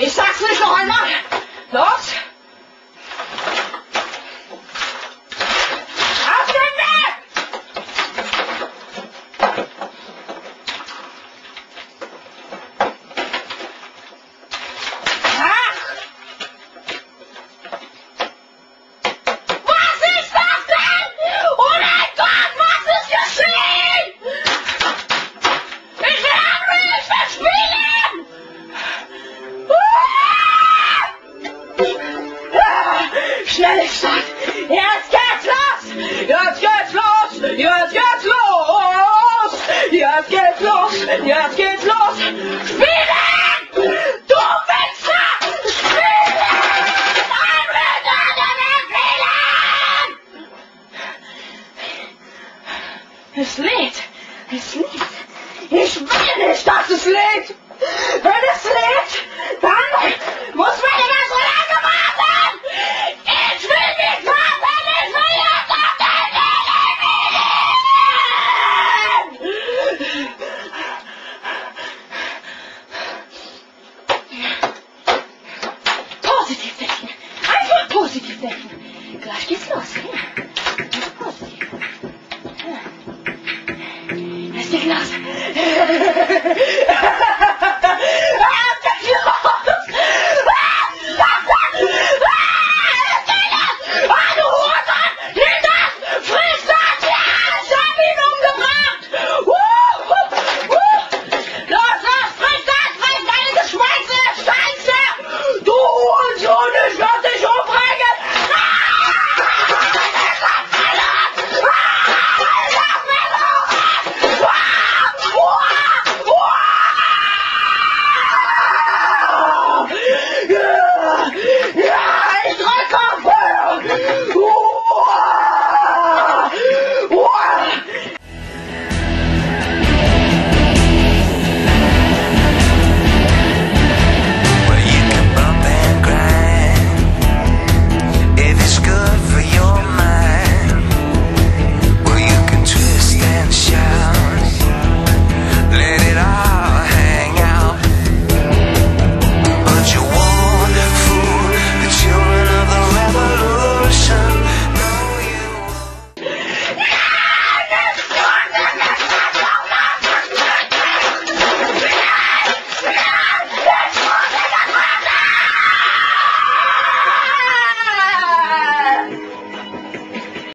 Ich sag's nicht noch einmal. Los! Auf den Weg! Ach! Was ist das denn? Oh mein Gott, was ist geschehen? Ich will anrufen, ich will spielen! Schnelligkeit! Jetzt geht's los! Jetzt geht's los! Jetzt geht's los! Jetzt geht's los! Jetzt geht's los! Spielen! Du Wichser! Spielen! Es lädt! Es lädt! Ich will nicht, dass es lädt! Wenn es lädt, dann muss man immer so lange warten! Ich will nicht warten! Ich will jetzt auf den Positiv denken! Einfach positiv denken! Gleich geht's los, ja? Positiv. Ja. Es geht los!